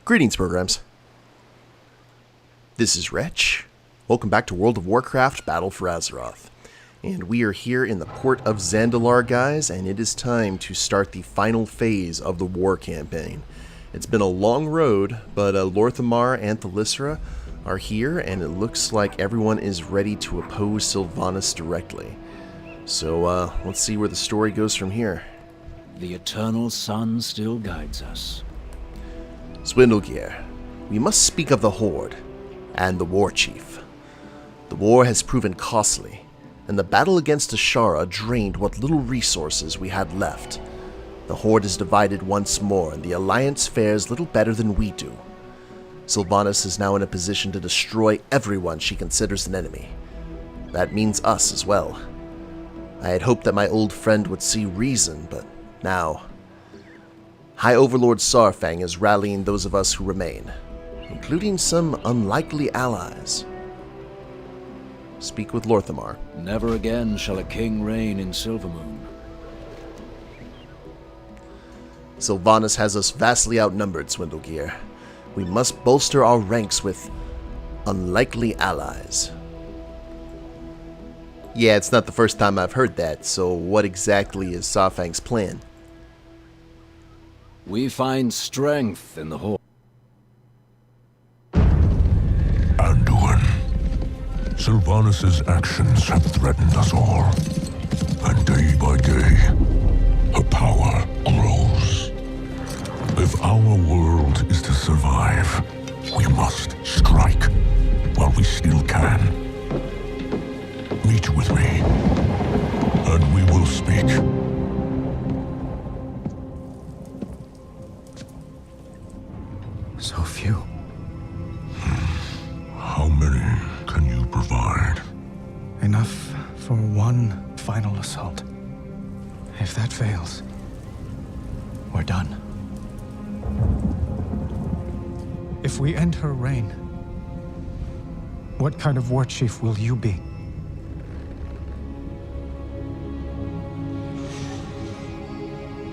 Greetings, programs. This is Wretch. Welcome back to World of Warcraft Battle for Azeroth. And we are here in the port of Zandalar, guys, and it is time to start the final phase of the war campaign. It's been a long road, but Orgrimmar and Thalyssra are here, and it looks like everyone is ready to oppose Sylvanas directly. So, let's see where the story goes from here. The eternal sun still guides us. Swindlegear, we must speak of the Horde and the War Chief. The war has proven costly, and the battle against Ashara drained what little resources we had left. The Horde is divided once more, and the Alliance fares little better than we do. Sylvanas is now in a position to destroy everyone she considers an enemy. That means us as well. I had hoped that my old friend would see reason, but now High Overlord Saurfang is rallying those of us who remain, including some unlikely allies. Speak with Orgrimmar. Never again shall a king reign in Silvermoon. Sylvanas has us vastly outnumbered, Swindlegear. We must bolster our ranks with unlikely allies. Yeah, it's not the first time I've heard that, so what exactly is Saurfang's plan? We find strength in the Horde. Anduin, Sylvanas' actions have threatened us all, and day by day, her power grows. If our world is to survive, we must strike while we still can. Meet with me, and we will speak. So few. How many can you provide? Enough for one final assault. If that fails, we're done. If we end her reign, what kind of war chief will you be?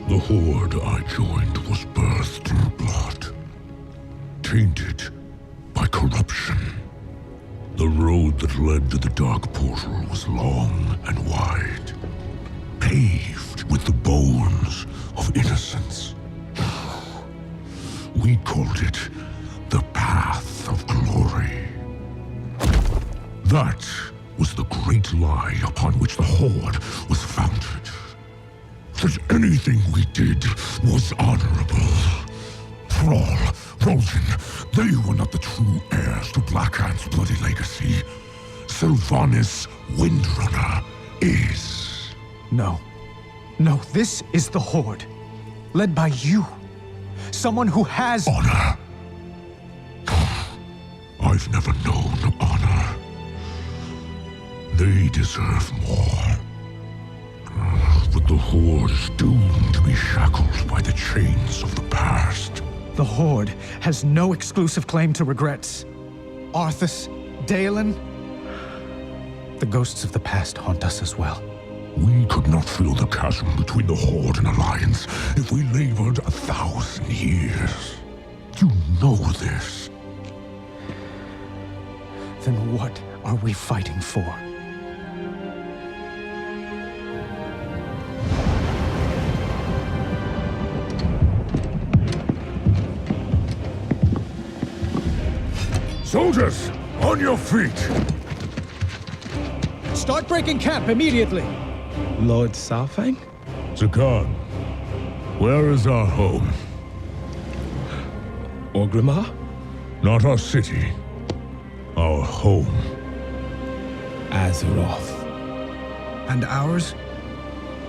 The Horde I joined was birthed in blood, tainted by corruption. The road that led to the Dark Portal was long and wide, paved with the bones of innocence. We called it the Path of Glory. That was the great lie upon which the Horde was founded. That anything we did was honorable. Thrall, Rosen, they were not the true heirs to Blackhand's bloody legacy. Sylvanas Windrunner is. No. No, this is the Horde. Led by you. Someone who has Honor. I've never known honor. They deserve more. But the Horde is doomed to be shackled by the chains of the past. The Horde has no exclusive claim to regrets. Arthas, Dalen, the ghosts of the past haunt us as well. We could not fill the chasm between the Horde and Alliance if we labored 1,000 years. You know this. Then what are we fighting for? Soldiers, on your feet! Start breaking camp immediately! Lord Saurfang? Zakan, where is our home? Orgrimmar? Not our city. Our home. Azeroth. And ours?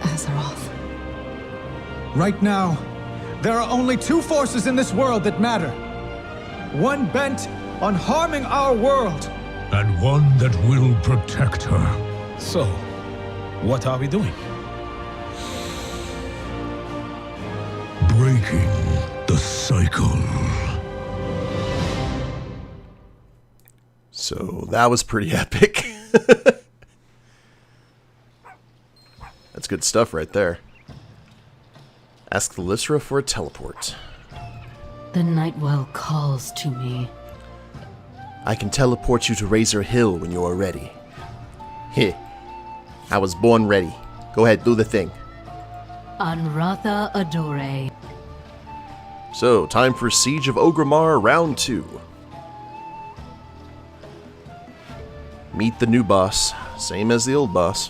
Azeroth. Right now, there are only two forces in this world that matter. One bent on harming our world. And one that will protect her. So, what are we doing? Breaking the cycle. So that was pretty epic. That's good stuff right there. Ask Thalyssra for a teleport. The Nightwell calls to me. I can teleport you to Razor Hill when you are ready. Heh. I was born ready. Go ahead, do the thing. Anratha Adore. So, time for Siege of Orgrimmar Round 2. Meet the new boss, same as the old boss.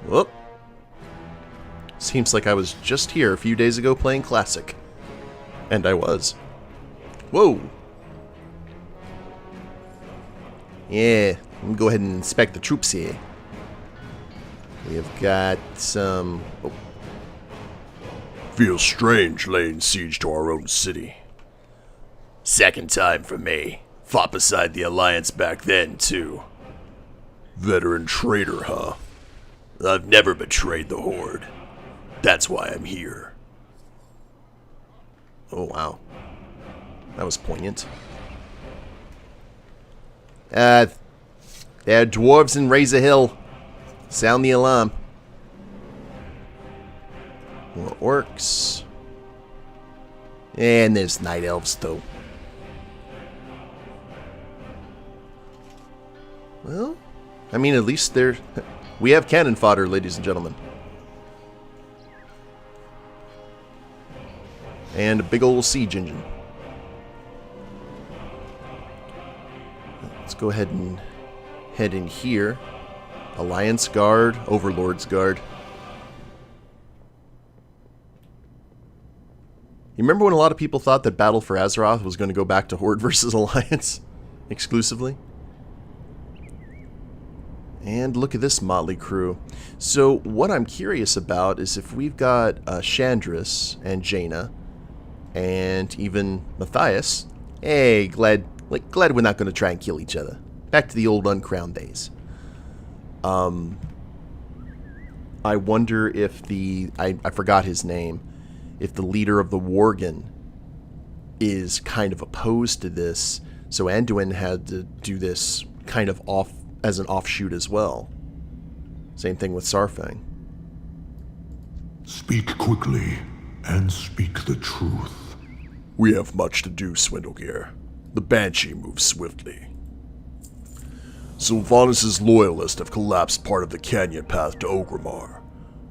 Whoop. Seems like I was just here a few days ago playing Classic. And I was. Whoa! Yeah, let me go ahead and inspect the troops here. We have got some... Oh. Feels strange laying siege to our own city. Second time for me. Fought beside the Alliance back then, too. Veteran traitor, huh? I've never betrayed the Horde. That's why I'm here. Oh, wow. That was poignant. There are dwarves in Razor Hill. Sound the alarm. More orcs. And there's night elves, though. Well, I mean, at least we have cannon fodder, ladies and gentlemen. And a big old siege engine. Let's go ahead and head in here. Alliance Guard, Overlord's Guard. You remember when a lot of people thought that Battle for Azeroth was going to go back to Horde versus Alliance exclusively? And look at this motley crew. So what I'm curious about is if we've got Chandris and Jaina and even Matthias. Hey, glad we're not going to try and kill each other. Back to the old Uncrowned days. I wonder if I forgot his name. If the leader of the Worgen is kind of opposed to this, so Anduin had to do this kind of as an offshoot as well. Same thing with Saurfang. Speak quickly and speak the truth. We have much to do, Swindlegear. The Banshee moves swiftly. Sylvanas' loyalists have collapsed part of the canyon path to Orgrimmar.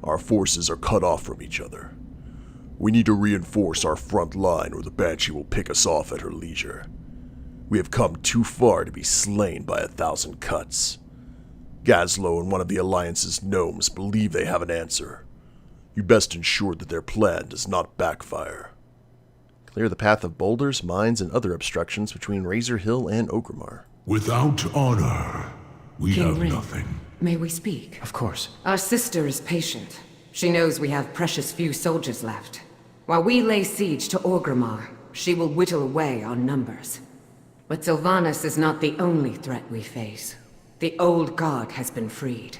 Our forces are cut off from each other. We need to reinforce our front line or the Banshee will pick us off at her leisure. We have come too far to be slain by 1,000 cuts. Gazlo and one of the Alliance's gnomes believe they have an answer. You best ensure that their plan does not backfire. Clear the path of boulders, mines, and other obstructions between Razor Hill and Orgrimmar. Without honor, we King have Ring, nothing. May we speak? Of course. Our sister is patient. She knows we have precious few soldiers left. While we lay siege to Orgrimmar, she will whittle away our numbers. But Sylvanas is not the only threat we face. The old god has been freed.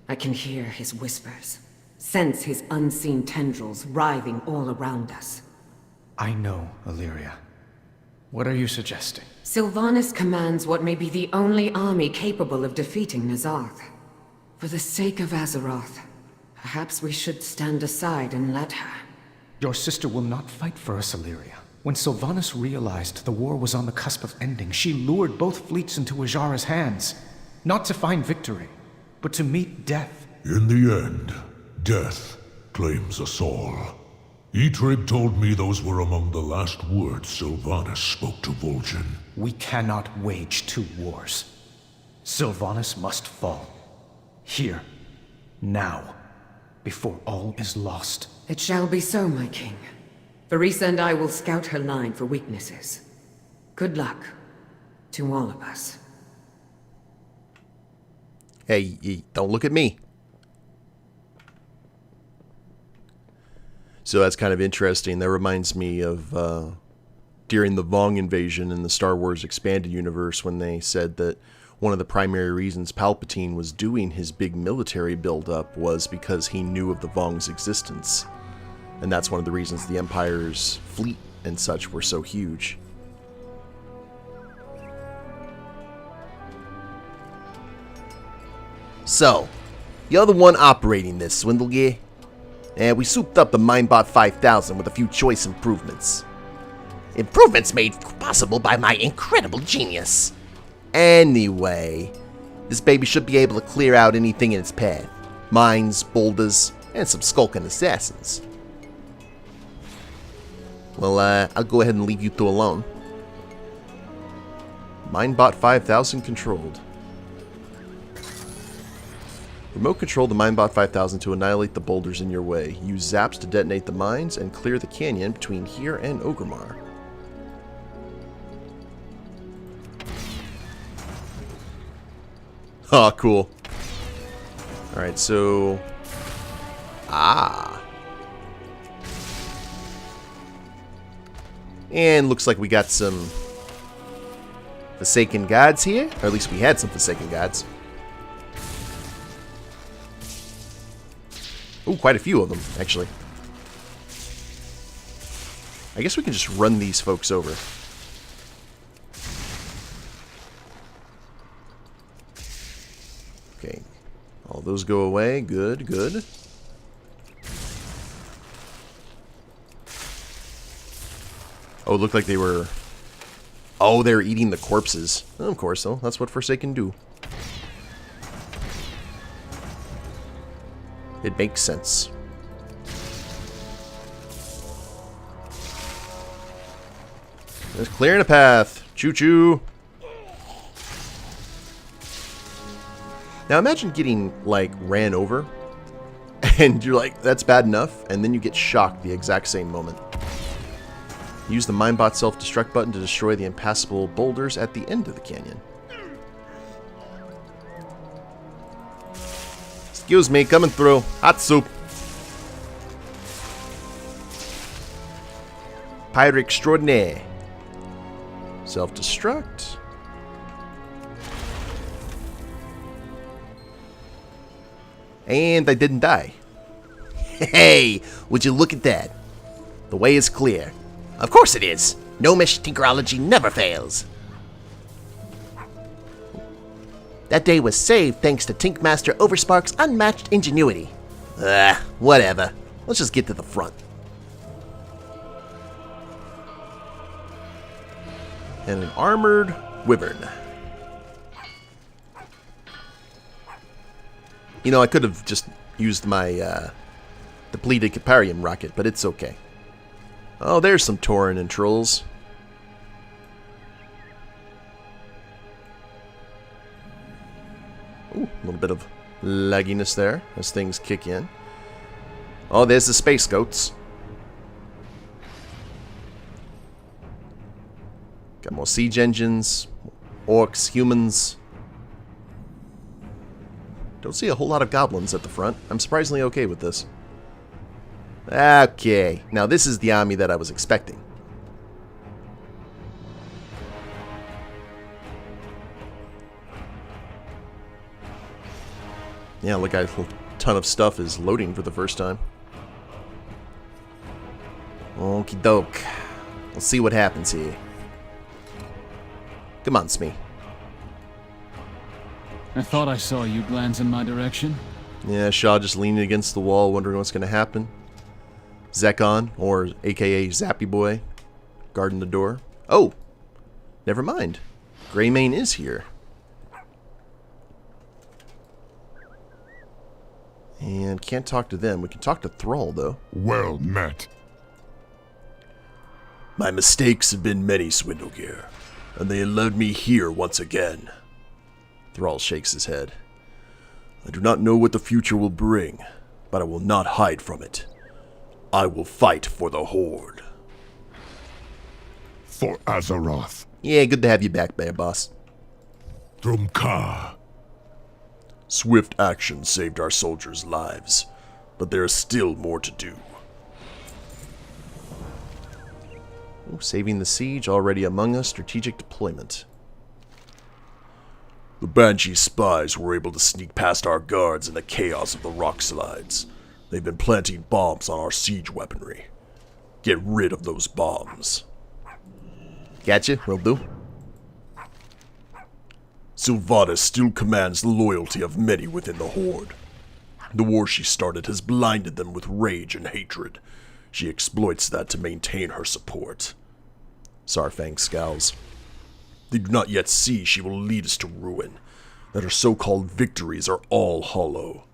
I can hear his whispers, sense his unseen tendrils writhing all around us. I know, Illyria. What are you suggesting? Sylvanas commands what may be the only army capable of defeating N'Zoth. For the sake of Azeroth, perhaps we should stand aside and let her. Your sister will not fight for us, Illyria. When Sylvanas realized the war was on the cusp of ending, she lured both fleets into Ajara's hands. Not to find victory, but to meet death. In the end, death claims us all. Eitrigg told me those were among the last words Sylvanas spoke to Vol'jin. We cannot wage two wars. Sylvanas must fall. Here. Now. Before all is lost. It shall be so, my king. Varisa and I will scout her line for weaknesses. Good luck to all of us. Hey, don't look at me. So that's kind of interesting. That reminds me of during the Vong invasion in the Star Wars Expanded Universe when they said that one of the primary reasons Palpatine was doing his big military buildup was because he knew of the Vong's existence. And that's one of the reasons the Empire's fleet and such were so huge. So, you're the one operating this, Swindlegear. And we souped up the Minebot 5000 with a few choice improvements. Improvements made possible by my incredible genius. Anyway, this baby should be able to clear out anything in its path. Mines, boulders, and some skulking assassins. Well, I'll go ahead and leave you two alone. Minebot 5000 controlled. Remote control the Minebot 5000 to annihilate the boulders in your way. Use zaps to detonate the mines and clear the canyon between here and Orgrimmar. Oh, cool. Alright, so... And looks like we got some Forsaken Gods here. Or at least we had some Forsaken Gods. Ooh, quite a few of them, actually. I guess we can just run these folks over. Okay. All those go away. Good, good. Oh, it looked like they were... Oh, they're eating the corpses. Oh, of course, though. That's what Forsaken do. It makes sense. Just clearing a path. Choo-choo. Now imagine getting, like, ran over. And you're like, that's bad enough. And then you get shocked the exact same moment. Use the Minebot self-destruct button to destroy the impassable boulders at the end of the canyon. Excuse me, coming through. Hot soup. Pirate extraordinaire. Self-destruct. And I didn't die. Hey, would you look at that? The way is clear. Of course it is. Gnomish tinkerology never fails. That day was saved thanks to Tinkmaster Overspark's unmatched ingenuity. Whatever. Let's just get to the front. And an armored wyvern. You know, I could have just used my depleted Caparium rocket, but it's okay. Oh, there's some Tauren and trolls. Ooh, a little bit of lagginess there as things kick in. Oh, there's the space goats. Got more siege engines, orcs, humans. Don't see a whole lot of goblins at the front. I'm surprisingly okay with this. Okay, now this is the army that I was expecting. Yeah, look, a ton of stuff is loading for the first time. Okie doke. Let's see what happens here. Come on, Smee. I thought I saw you glance in my direction. Yeah, Shaw just leaning against the wall, wondering what's going to happen. Zekon, or aka Zappy Boy, guarding the door. Oh, never mind. Greymane is here. And can't talk to them. We can talk to Thrall, though. Well met. My mistakes have been many, Swindlegear, and they have led me here once again. Thrall shakes his head. I do not know what the future will bring, but I will not hide from it. I will fight for the Horde. For Azeroth. Yeah, good to have you back there, boss. Drumka. Swift action saved our soldiers' lives, but there is still more to do. Ooh, saving the siege, already among us, strategic deployment. The Banshee spies were able to sneak past our guards in the chaos of the rock slides. They've been planting bombs on our siege weaponry. Get rid of those bombs. Gotcha, will do. Sylvanas still commands the loyalty of many within the Horde. The war she started has blinded them with rage and hatred. She exploits that to maintain her support. Saurfang scowls. They do not yet see she will lead us to ruin, that her so-called victories are all hollow.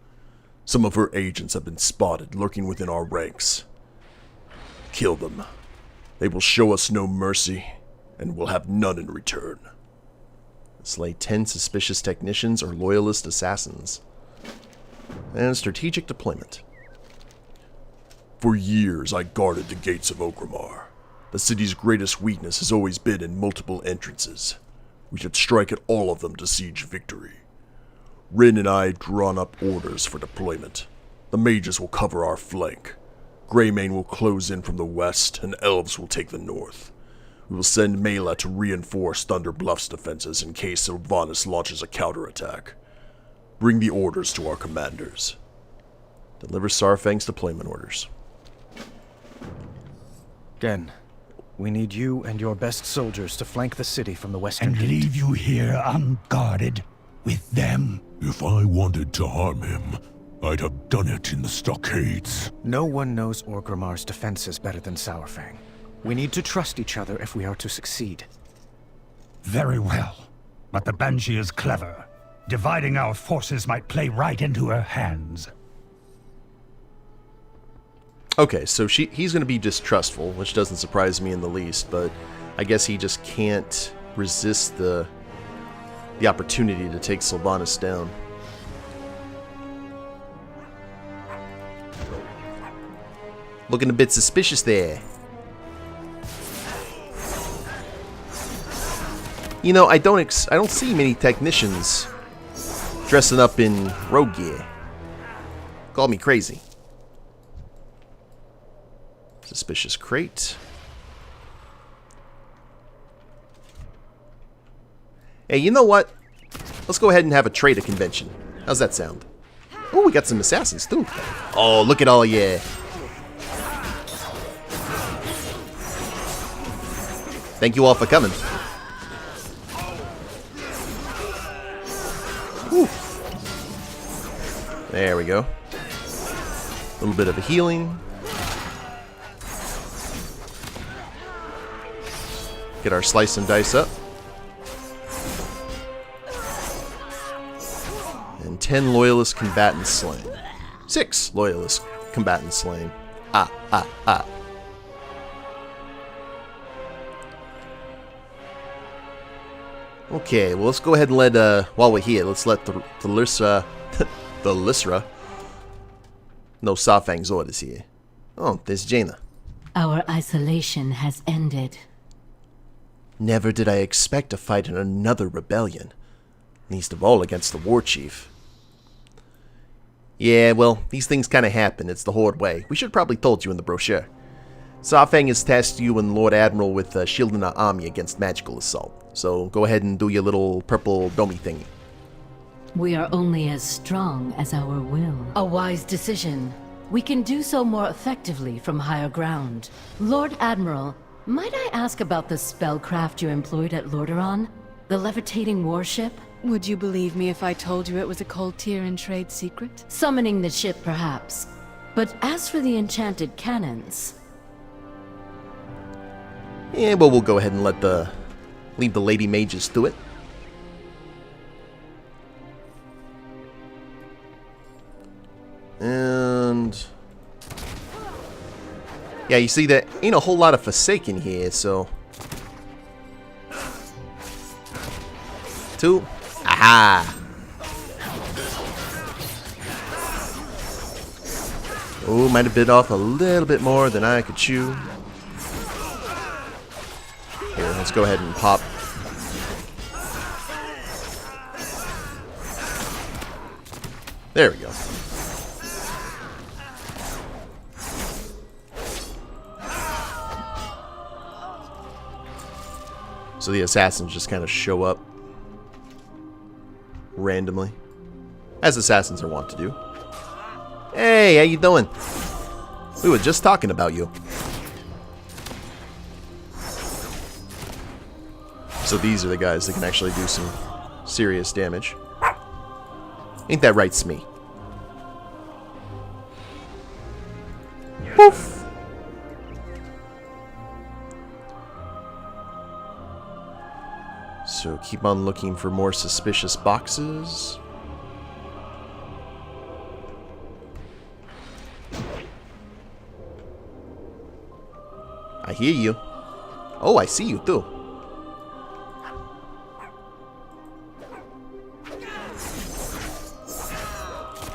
Some of her agents have been spotted lurking within our ranks. Kill them. They will show us no mercy, and will have none in return. Slay 10 suspicious technicians or loyalist assassins. And strategic deployment. For years, I guarded the gates of Orgrimmar. The city's greatest weakness has always been in multiple entrances. We should strike at all of them to siege victory. Rin and I have drawn up orders for deployment. The mages will cover our flank. Greymane will close in from the west, and elves will take the north. We will send Mela to reinforce Thunder Bluff's defenses in case Sylvanas launches a counterattack. Bring the orders to our commanders. Deliver Saurfang's deployment orders. Gen, we need you and your best soldiers to flank the city from the western And gate. leave you here unguarded with them? If I wanted to harm him, I'd have done it in the stockades. No one knows Orgrimmar's defenses better than Saurfang. We need to trust each other if we are to succeed. Very well. But the Banshee is clever. Dividing our forces might play right into her hands. Okay, so he's going to be distrustful, which doesn't surprise me in the least, but I guess he just can't resist the opportunity to take Sylvanas down. Looking a bit suspicious there. You know, I don't see many technicians dressing up in rogue gear. Call me crazy. Suspicious crate. Hey, you know what? Let's go ahead and have a trader convention. How's that sound? Oh, we got some assassins too. Oh, look at all ya. Thank you all for coming. Whew. There we go. A little bit of a healing. Get our slice and dice up. And 10 loyalist combatants slain. 6 loyalist combatants slain. Okay, well, let's go ahead and let, while we're here, let's let the Lysra, the Lysra, know Saurfang's orders here. Oh, there's Jaina. Our isolation has ended. Never did I expect to fight in another rebellion, least of all against the war chief. Yeah, well, these things kind of happen. It's the Horde way. We should probably told you in the brochure. Saurfang has tasked you and Lord Admiral with shielding our army against magical assault. So go ahead and do your little purple domy thingy. We are only as strong as our will. A wise decision. We can do so more effectively from higher ground. Lord Admiral, might I ask about the spellcraft you employed at Lordaeron? The levitating warship? Would you believe me if I told you it was a Cold Tyrian trade secret? Summoning the ship, perhaps. But as for the enchanted cannons... Yeah, well, we'll go ahead and leave the lady mages do it. And... yeah, you see, there ain't a whole lot of Forsaken here, so... 2. Aha! Oh, might have bit off a little bit more than I could chew. Here, let's go ahead and pop. There we go. So the assassins just kind of show up randomly, as assassins are wont to do. Hey, how you doing? We were just talking about you. So these are the guys that can actually do some serious damage. Ain't that right, Smee? Poof! So keep on looking for more suspicious boxes. I hear you. Oh, I see you too.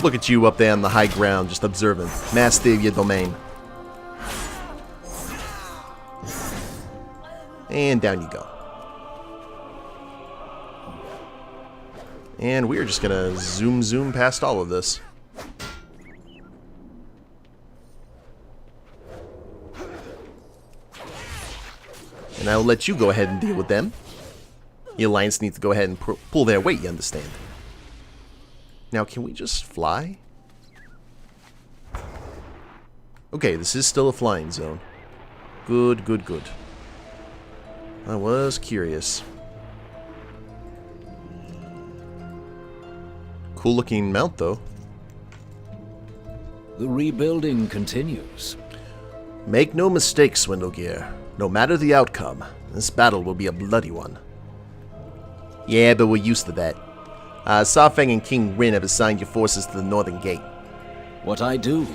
Look at you up there on the high ground, just observing. Master of your domain. And down you go. And we're just gonna zoom past all of this. And I'll let you go ahead and deal with them. The Alliance needs to go ahead and pull their weight, you understand. Now, can we just fly? Okay, this is still a flying zone. Good, good, good. I was curious. Cool looking mount, though. The rebuilding continues. Make no mistake, Swindlegear. No matter the outcome, this battle will be a bloody one. Yeah, but we're used to that. Saurfang and King Rin have assigned your forces to the Northern Gate. What I do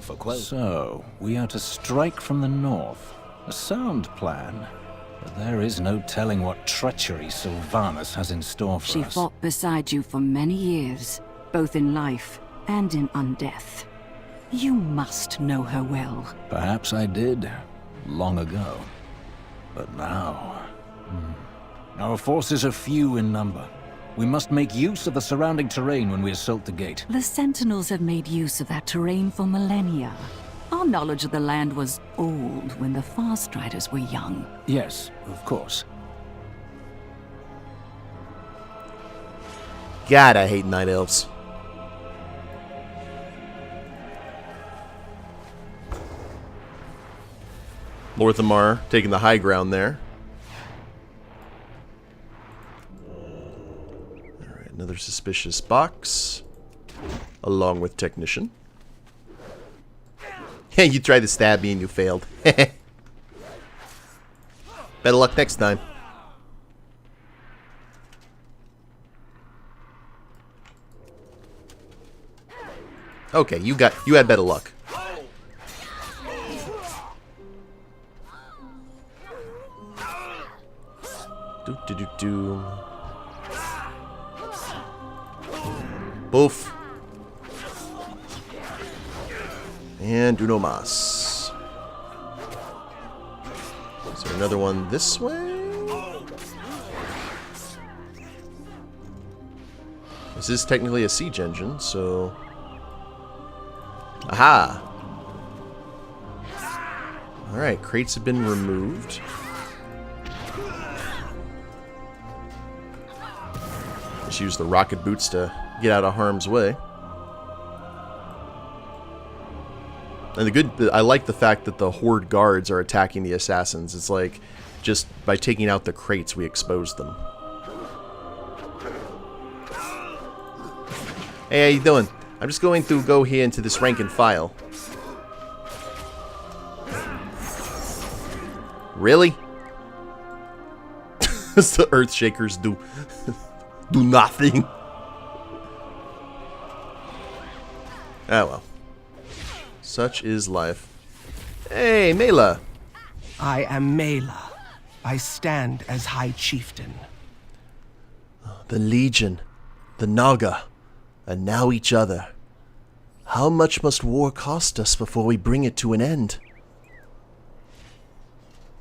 for Quell. So, we are to strike from the north. A sound plan. But there is no telling what treachery Sylvanas has in store for us. She fought beside you for many years, both in life and in undeath. You must know her well. Perhaps I did, long ago. But now... Our forces are few in number. We must make use of the surrounding terrain when we assault the gate. The Sentinels have made use of that terrain for millennia. Our knowledge of the land was old when the Farstriders were young. Yes, of course. God, I hate Night Elves. Orgrimmar taking the high ground there. Alright, another suspicious box. Along with Technician. Hey, you tried to stab me and you failed. Better luck next time. Okay, you had better luck. Do. Boof. And do no mas. Is there another one this way? This is technically a siege engine, so... Aha! Alright, crates have been removed. Just use the rocket boots to get out of harm's way. And I like the fact that the Horde guards are attacking the assassins. It's like, just by taking out the crates, we expose them. Hey, how you doing? I'm just going to go here into this rank and file. Really? The Earthshakers do nothing. Oh well. Such is life. Hey, Mela. I am Mela. I stand as High Chieftain. The Legion, the Naga, and now each other. How much must war cost us before we bring it to an end?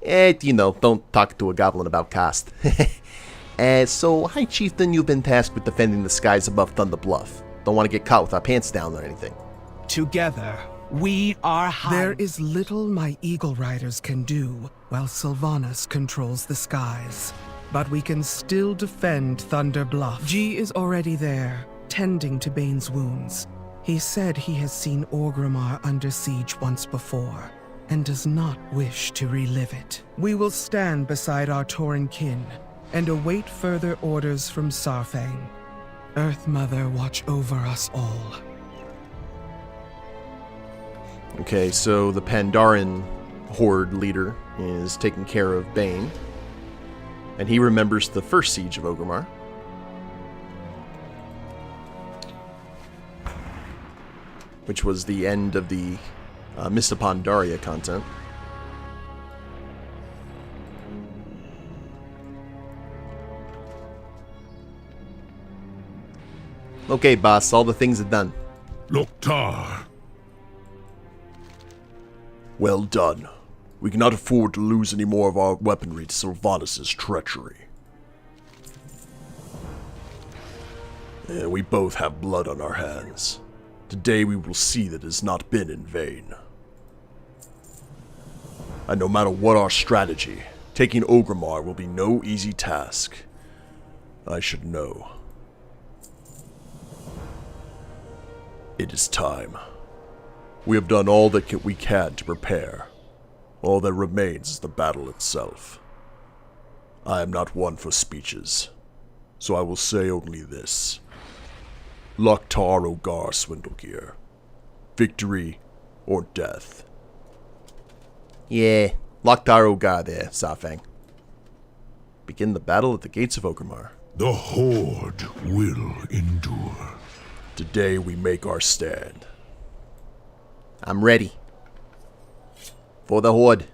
You know, don't talk to a goblin about cost. So, High Chieftain, you've been tasked with defending the skies above Thunder Bluff. Don't want to get caught with our pants down or anything. Together, we are high. There is little my Eagle Riders can do while Sylvanas controls the skies. But we can still defend Thunder Bluff. G is already there, tending to Bane's wounds. He said he has seen Orgrimmar under siege once before, and does not wish to relive it. We will stand beside our Tauren kin, and await further orders from Saurfang. Earth Mother, watch over us all. Okay, so the Pandaren horde leader is taking care of Bane, and he remembers the first siege of Orgrimmar. Which was the end of the Mist upon Daria content. Okay, boss, all the things are done. Loktar. Well done. We cannot afford to lose any more of our weaponry to Sylvanas' treachery. And we both have blood on our hands. Today we will see that it has not been in vain. And no matter what our strategy, taking Orgrimmar will be no easy task. I should know. It is time. We have done all that we can to prepare. All that remains is the battle itself. I am not one for speeches, so I will say only this. Loktar Ogar Swindlegear. Victory or death. Yeah, Loktar Ogar there, Saurfang. Begin the battle at the gates of Orgrimmar. The Horde will endure. Today we make our stand. I'm ready. For the Horde.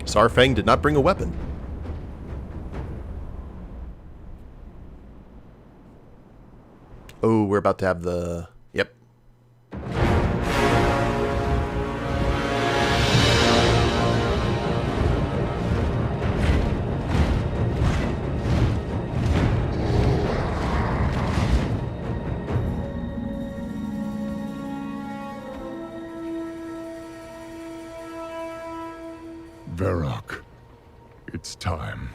Saurfang did not bring a weapon. Oh, we're about to have the... Yep. Varrock, it's time.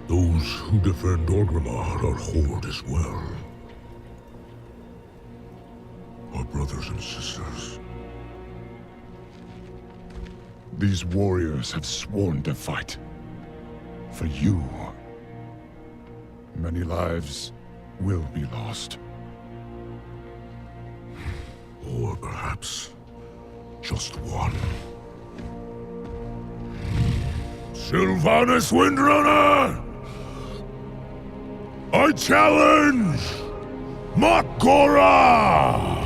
Those who defend Orgrimmar are Horde as well. Our brothers and sisters. These warriors have sworn to fight. For you. Many lives will be lost. Or perhaps just one. Sylvanas Windrunner! I challenge Makora!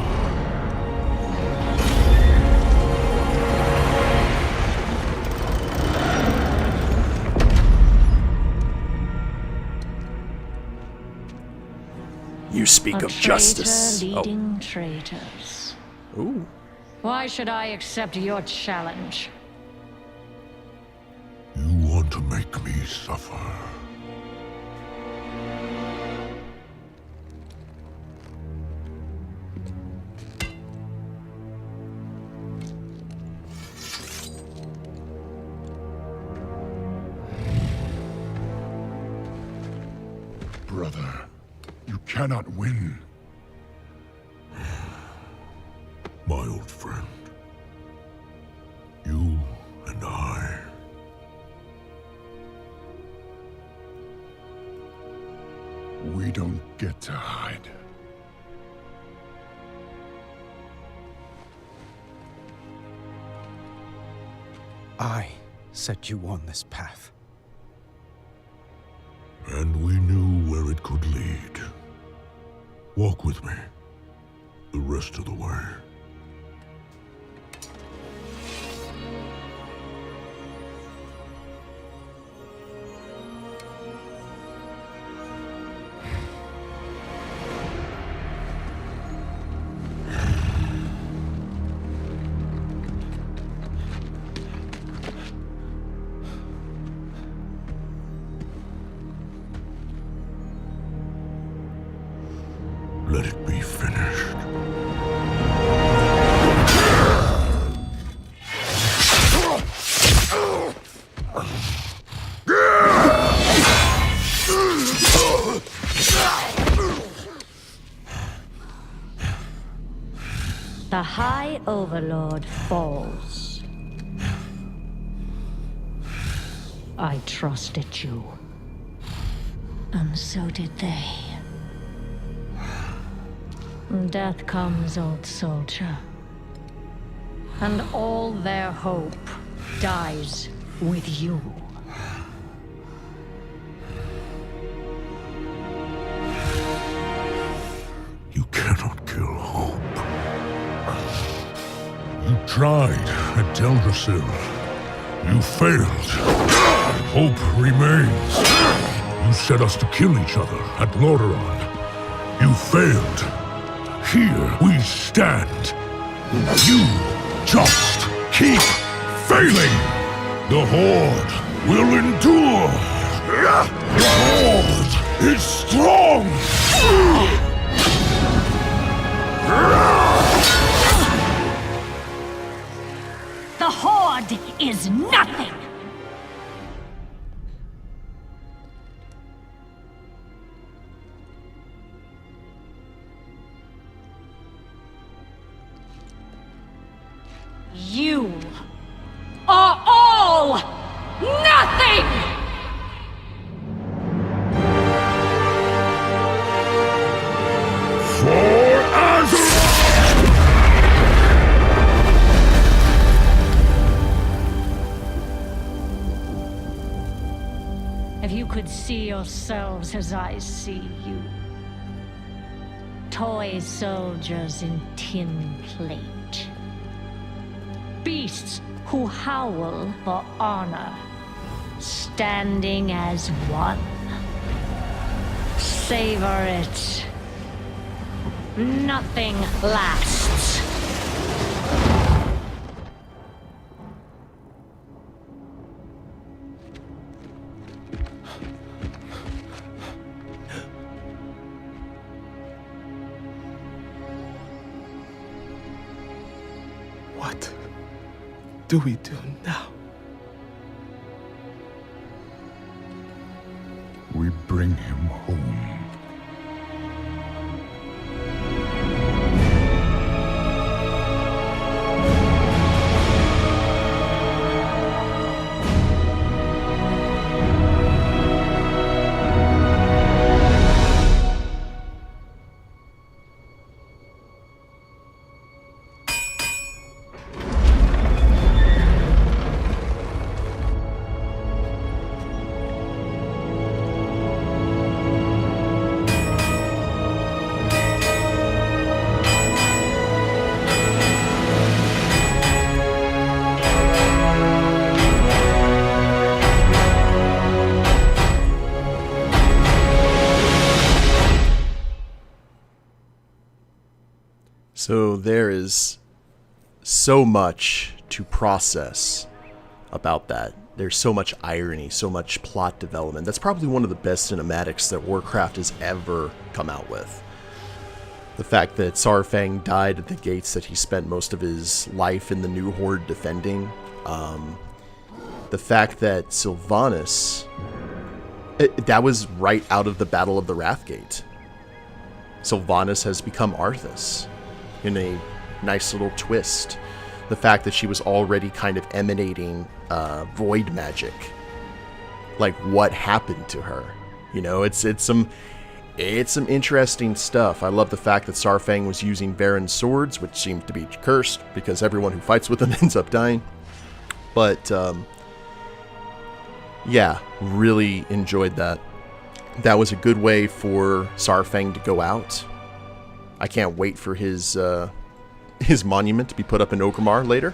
You speak of justice. Leading traitors. Ooh. Why should I accept your challenge? You want to make me suffer. Brother, you cannot win. My old friend. You and I. We don't get to hide. I set you on this path. And we knew where it could lead. Walk with me. The rest of the way. Let it be finished. the High Overlord falls. I trusted you. And so did they. Death comes, old soldier. And all their hope dies with you. You cannot kill hope. You tried at Teldrassil. You failed. Hope remains. You set us to kill each other at Lordaeron. You failed. Here we stand. You just keep failing. The Horde will endure. The Horde is strong. The Horde is nothing! You are all nothing! For Azeroth! If you could see yourselves as I see you. Toy soldiers in tin plate. Beasts who howl for honor, standing as one. Savor it. Nothing lasts. What do we do now? We bring him home. So there is so much to process about that. There's so much irony, so much plot development. That's probably one of the best cinematics that Warcraft has ever come out with. The fact that Saurfang died at the gates that he spent most of his life in the New Horde defending. The fact that Sylvanas, that was right out of the Battle of the Wrathgate. Sylvanas has become Arthas in a nice little twist. The fact that she was already kind of emanating void magic. Like, what happened to her? You know, it's some interesting stuff. I love the fact that Saurfang was using Varan's swords, which seems to be cursed because everyone who fights with them ends up dying. But yeah, really enjoyed that. That was a good way for Saurfang to go out. I can't wait for his monument to be put up in Orgrimmar later.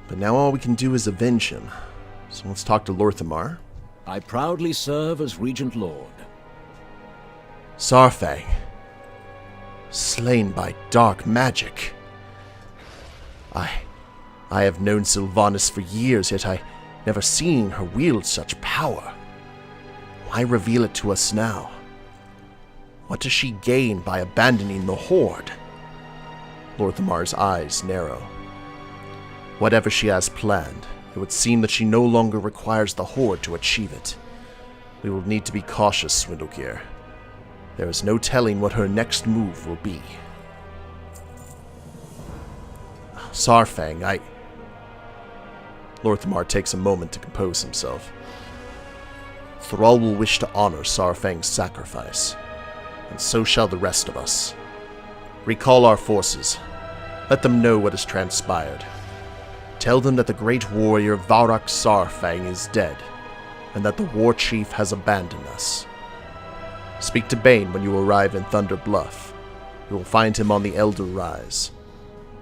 But now all we can do is avenge him. So let's talk to Lorthamar. I proudly serve as Regent Lord. Saurfang, slain by dark magic. I have known Sylvanas for years, yet I never seen her wield such power. Why reveal it to us now? What does she gain by abandoning the Horde? Lorthamar's eyes narrow. Whatever she has planned, it would seem that she no longer requires the Horde to achieve it. We will need to be cautious, Swindlegear. There is no telling what her next move will be. Saurfang, Lorthamar takes a moment to compose himself. Thrall will wish to honor Saurfang's sacrifice, and so shall the rest of us. Recall our forces. Let them know what has transpired. Tell them that the great warrior Varrock Saurfang is dead, and that the war chief has abandoned us. Speak to Bane when you arrive in Thunder Bluff. You will find him on the Elder Rise.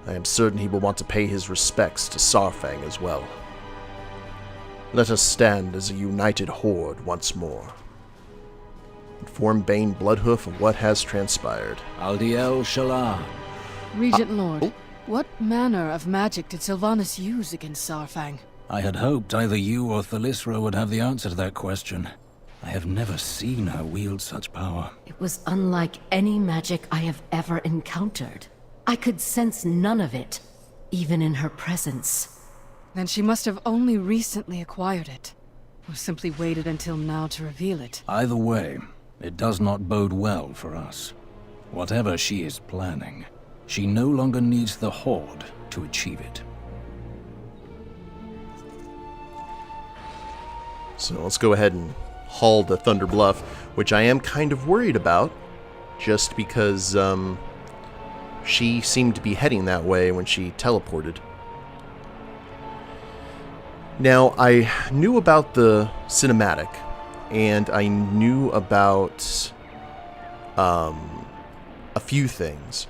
I am certain he will want to pay his respects to Saurfang as well. Let us stand as a united horde once more. Inform Bane Bloodhoof of what has transpired. Aldiel Shalar. Regent Lord, what manner of magic did Sylvanas use against Saurfang? I had hoped either you or Thalisra would have the answer to that question. I have never seen her wield such power. It was unlike any magic I have ever encountered. I could sense none of it, even in her presence. Then she must have only recently acquired it, or simply waited until now to reveal it. Either way, it does not bode well for us. Whatever she is planning, she no longer needs the Horde to achieve it. So let's go ahead and haul to Thunder Bluff, which I am kind of worried about, just because she seemed to be heading that way when she teleported. Now, I knew about the cinematic, and I knew about a few things.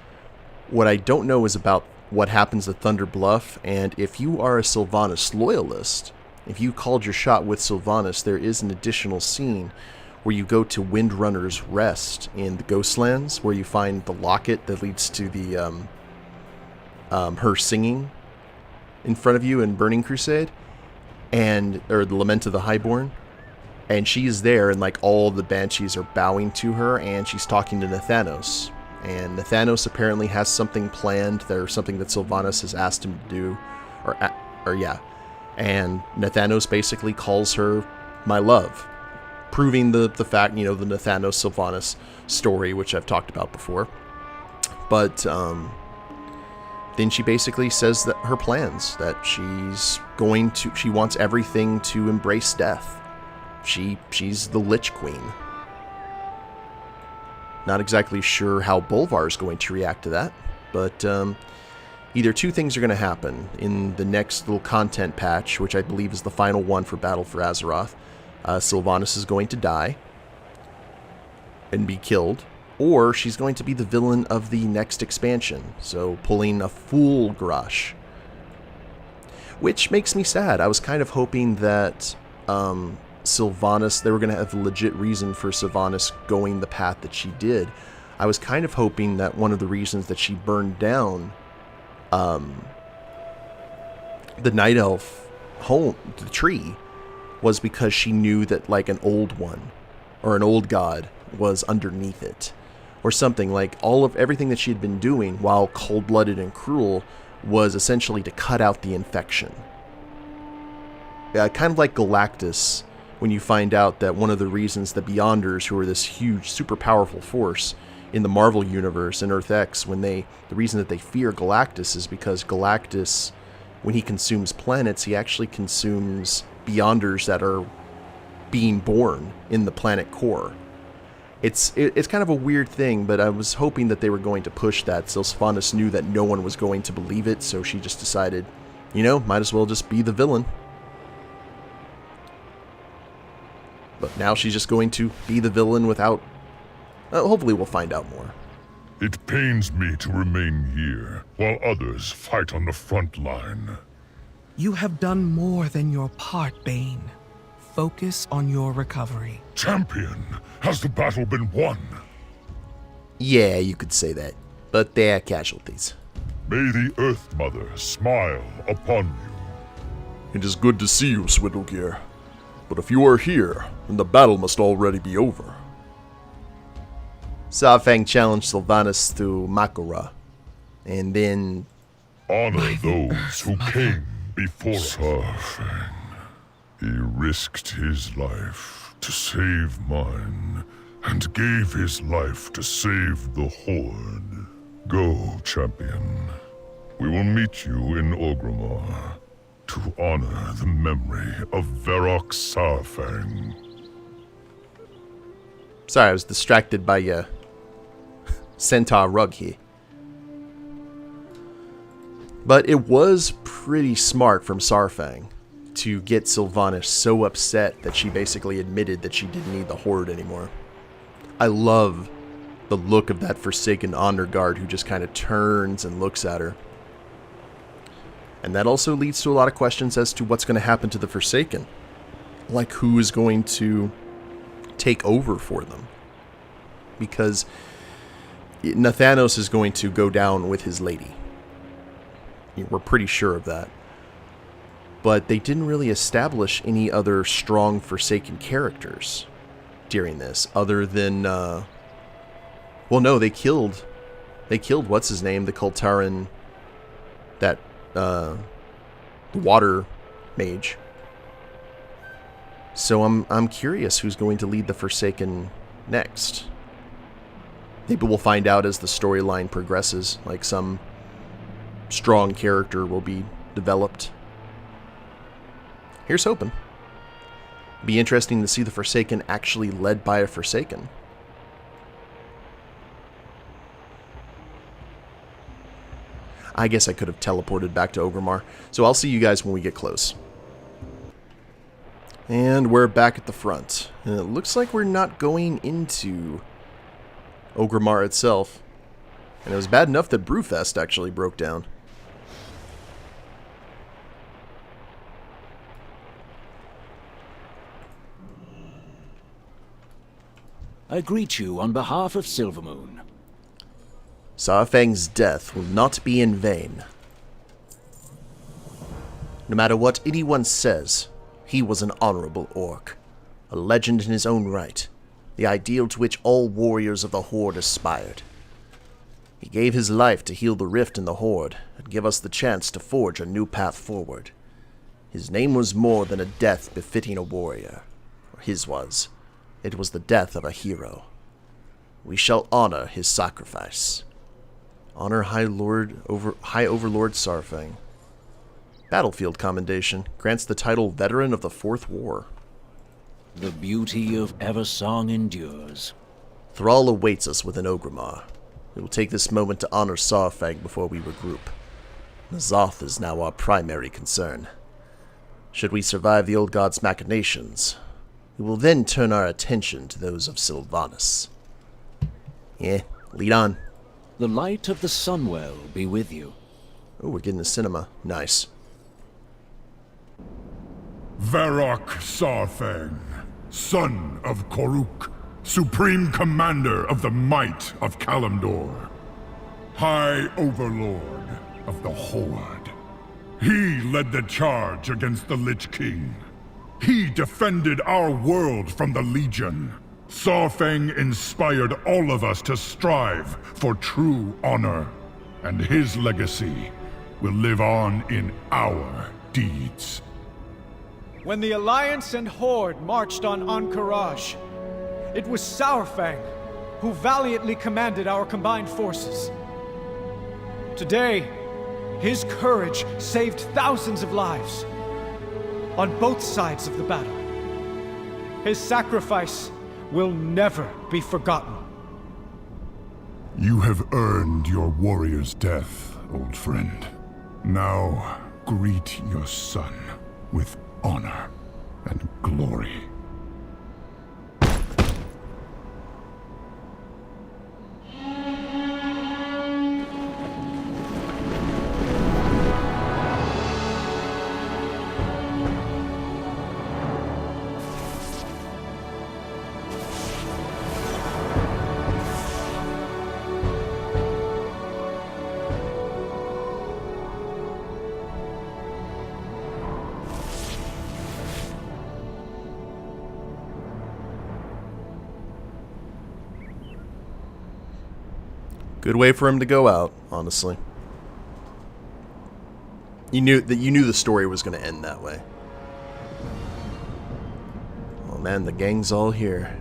What I don't know is about what happens at Thunder Bluff, and if you are a Sylvanas loyalist, if you called your shot with Sylvanas, there is an additional scene where you go to Windrunner's Rest in the Ghostlands, where you find the locket that leads to the her singing in front of you in Burning Crusade, or the Lament of the Highborn, and she's there, and like all the Banshees are bowing to her, and she's talking to Nathanos, and Nathanos apparently has something planned. There's something that Sylvanas has asked him to do, or yeah. And Nathanos basically calls her my love, proving the fact, the Nathanos-Sylvanas story, which I've talked about before. But then she basically says that her plans, that she wants everything to embrace death. She's the Lich Queen. Not exactly sure how Bolvar is going to react to that, but either two things are going to happen. In the next little content patch, which I believe is the final one for Battle for Azeroth, Sylvanas is going to die and be killed, or she's going to be the villain of the next expansion, so pulling a full Grush. Which makes me sad. I was kind of hoping that Sylvanas, they were going to have a legit reason for Sylvanas going the path that she did. I was kind of hoping that one of the reasons that she burned down the Night Elf home, the tree, was because she knew that like an old one or an old god was underneath it, or something. Like everything that she had been doing while cold-blooded and cruel was essentially to cut out the infection. Kind of like Galactus, when you find out that one of the reasons the Beyonders, who are this huge, super powerful force in the Marvel Universe and Earth X, the reason that they fear Galactus is because Galactus, when he consumes planets, he actually consumes Beyonders that are being born in the planet core. It's kind of a weird thing, but I was hoping that they were going to push that. Sylvanas knew that no one was going to believe it, so she just decided, might as well just be the villain. But now she's just going to be the villain without... hopefully we'll find out more. It pains me to remain here, while others fight on the front line. You have done more than your part, Bane. Focus on your recovery. Champion, has the battle been won? Yeah, you could say that. But they are casualties. May the Earth Mother smile upon you. It is good to see you, Swindlegear. But if you are here, then the battle must already be over. Saurfang challenged Sylvanas through Makara, and then... Honor those who came before Saurfang. He risked his life to save mine, and gave his life to save the Horde. Go, champion. We will meet you in Orgrimmar to honor the memory of Saurfang. Sorry, I was distracted by Centaur Rug here. But it was pretty smart from Saurfang to get Sylvanas so upset that she basically admitted that she didn't need the Horde anymore. I love the look of that Forsaken Honor Guard who just kind of turns and looks at her. And that also leads to a lot of questions as to what's going to happen to the Forsaken. Like, who is going to take over for them? Because Nathanos is going to go down with his lady. We're pretty sure of that. But they didn't really establish any other strong Forsaken characters during this, other than, well, no, they killed, what's his name, the Kultaran, that, the water mage. So I'm curious who's going to lead the Forsaken next. Maybe we'll find out as the storyline progresses, like some strong character will be developed. Here's hoping. Be interesting to see the Forsaken actually led by a Forsaken. I guess I could have teleported back to Orgrimmar, so I'll see you guys when we get close. And we're back at the front. And it looks like we're not going into Orgrimmar itself. And it was bad enough that Brewfest actually broke down. I greet you on behalf of Silvermoon. Saurfang's death will not be in vain. No matter what anyone says, he was an honorable orc, a legend in his own right, the ideal to which all warriors of the Horde aspired. He gave his life to heal the rift in the Horde and give us the chance to forge a new path forward. His name was more than a death befitting a warrior, or his was. It was the death of a hero. We shall honor his sacrifice. Honor High Overlord Saurfang. Battlefield Commendation grants the title Veteran of the Fourth War. The beauty of Eversong endures. Thrall awaits us within Orgrimmar. We will take this moment to honor Saurfang before we regroup. N'Zoth is now our primary concern. Should we survive the Old God's machinations, we will then turn our attention to those of Sylvanas. Yeah, lead on. The light of the Sunwell be with you. Oh, we're getting the cinema. Nice. Saurfang, son of Koruk, supreme commander of the might of Kalimdor, High Overlord of the Horde. He led the charge against the Lich King. He defended our world from the Legion. Saurfang inspired all of us to strive for true honor, and his legacy will live on in our deeds. When the Alliance and Horde marched on Ahn'Qiraj, it was Saurfang who valiantly commanded our combined forces. Today, his courage saved thousands of lives on both sides of the battle. His sacrifice will never be forgotten. You have earned your warrior's death, old friend. Now, greet your son with honor and glory. Good way for him to go out, honestly. You knew the story was going to end that way. Oh man, the gang's all here.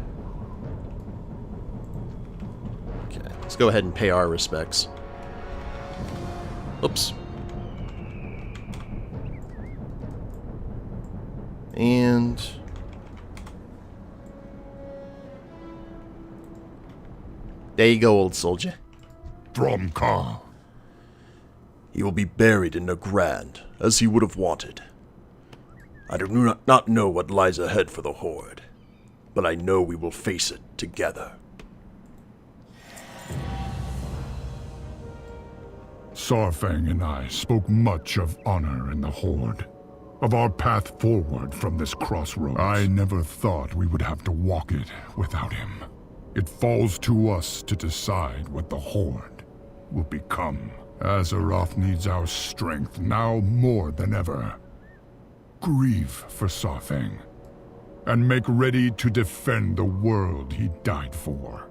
Okay, let's go ahead and pay our respects. Oops, And... there you go, old soldier. Dromkar. He will be buried in the Grand, as he would have wanted. I do not know what lies ahead for the Horde, but I know we will face it together. Saurfang and I spoke much of honor in the Horde, of our path forward from this crossroads. I never thought we would have to walk it without him. It falls to us to decide what the Horde will become. Azeroth needs our strength now more than ever. Grieve for Saurfang, and make ready to defend the world he died for.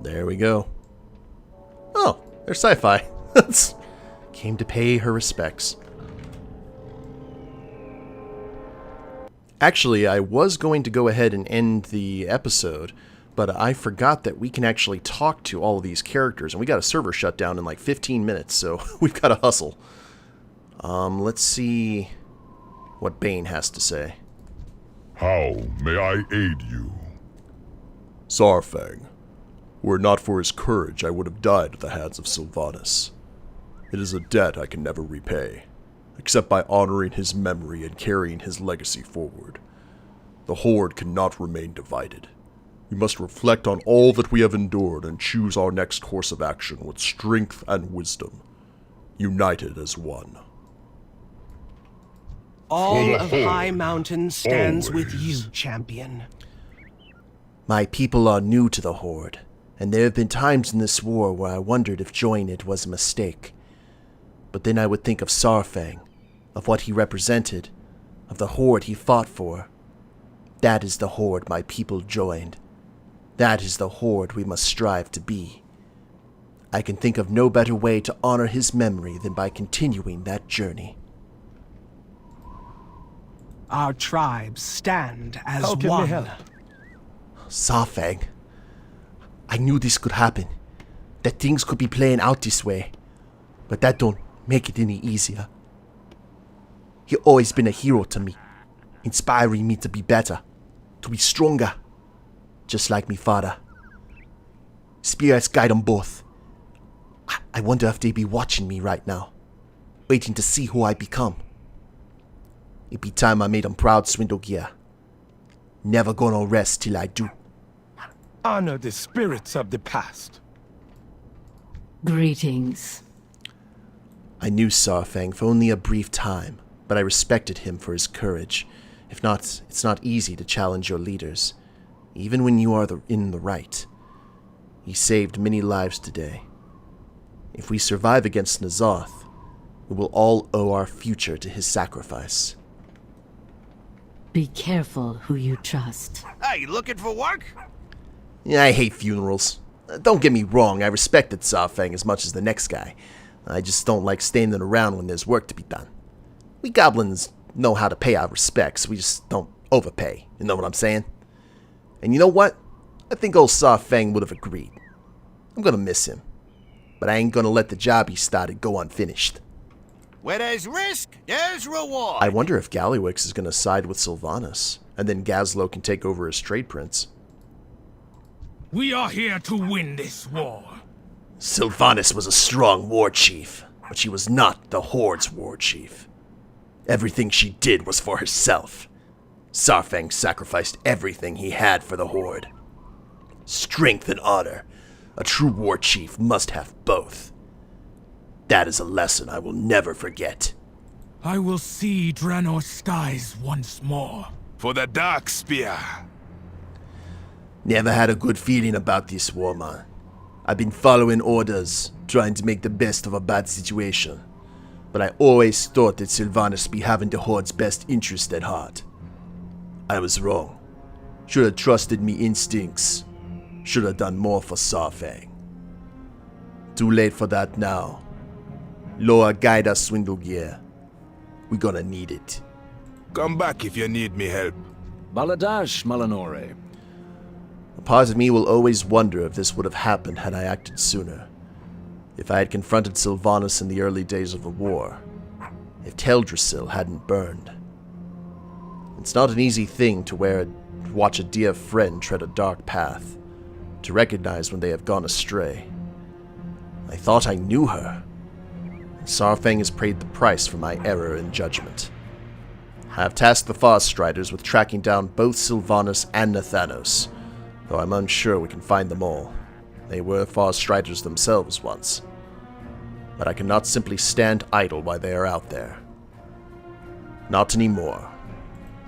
There we go. Oh, there's sci-fi. Came to pay her respects. Actually, I was going to go ahead and end the episode, but I forgot that we can actually talk to all of these characters, and we got a server shut down in like 15 minutes, so we've got to hustle. Let's see what Bane has to say. How may I aid you? Saurfang. Were it not for his courage, I would have died at the hands of Sylvanas. It is a debt I can never repay, except by honoring his memory and carrying his legacy forward. The Horde cannot remain divided. We must reflect on all that we have endured and choose our next course of action with strength and wisdom, united as one. All of High Mountain stands with you, champion. My people are new to the Horde, and there have been times in this war where I wondered if joining it was a mistake. But then I would think of Saurfang, of what he represented, of the Horde he fought for. That is the Horde my people joined. That is the Horde we must strive to be. I can think of no better way to honor his memory than by continuing that journey. Our tribes stand as How can one. we help? Saurfang, I knew this could happen, that things could be playing out this way, but that don't make it any easier. He always been a hero to me, inspiring me to be better, to be stronger, just like me father. Spirits guide them both. I wonder if they be watching me right now, waiting to see who I become. It be time I made them proud, Swindlegear. Never gonna rest till I do. Honor the spirits of the past. Greetings. I knew Saurfang for only a brief time, but I respected him for his courage. If not, it's not easy to challenge your leaders, even when you are in the right. He saved many lives today. If we survive against N'Zoth, we will all owe our future to his sacrifice. Be careful who you trust. Hey, you looking for work? Yeah, I hate funerals. Don't get me wrong, I respected Saurfang as much as the next guy. I just don't like standing around when there's work to be done. We goblins know how to pay our respects, we just don't overpay, you know what I'm saying? And you know what? I think old Saurfang would have agreed. I'm gonna miss him, but I ain't gonna let the job he started go unfinished. Where there's risk, there's reward. I wonder if Gallywix is gonna side with Sylvanas, and then Gazlo can take over as trade prince. We are here to win this war. Sylvanas was a strong war chief, but she was not the Horde's war chief. Everything she did was for herself. Saurfang sacrificed everything he had for the Horde. Strength and honor. A true war chief must have both. That is a lesson I will never forget. I will see Draenor's skies once more. For the Dark Spear. Never had a good feeling about this war, man. I've been following orders, trying to make the best of a bad situation. But I always thought that Sylvanas be having the Horde's best interest at heart. I was wrong. Should have trusted me instincts. Should have done more for Saurfang. Too late for that now. Lord, guide us, Swindlegear. We gonna need it. Come back if you need me help. Baladash, Malinore. A part of me will always wonder if this would have happened had I acted sooner. If I had confronted Sylvanas in the early days of the war. if Teldrassil hadn't burned. It's not an easy thing to watch a dear friend tread a dark path, to recognize when they have gone astray. I thought I knew her. Saurfang has paid the price for my error in judgment. I have tasked the Farstriders with tracking down both Sylvanas and Nathanos, though I'm unsure we can find them all. They were Farstriders themselves once. But I cannot simply stand idle while they are out there. Not anymore.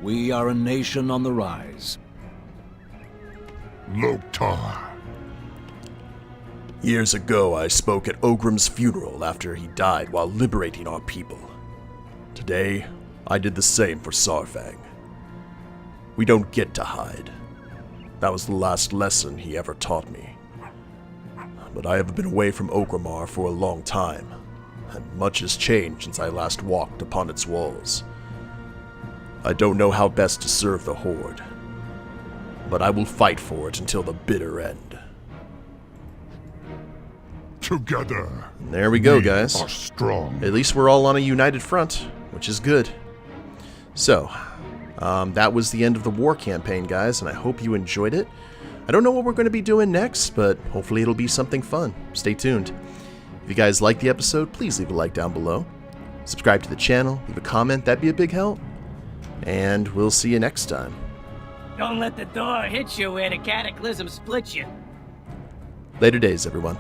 We are a nation on the rise. Loktar. Years ago, I spoke at Orgrimmar's funeral after he died while liberating our people. Today, I did the same for Saurfang. We don't get to hide. That was the last lesson he ever taught me. But I have been away from Orgrimmar for a long time, and much has changed since I last walked upon its walls. I don't know how best to serve the Horde, but I will fight for it until the bitter end. Together. And there we go, guys. Are strong. At least we're all on a united front, which is good. So, that was the end of the war campaign, guys, and I hope you enjoyed it. I don't know what we're going to be doing next, but hopefully it'll be something fun. Stay tuned. If you guys liked the episode, please leave a like down below. Subscribe to the channel, leave a comment, that'd be a big help. And we'll see you next time. Don't let the door hit you where the cataclysm splits you. Later days, everyone.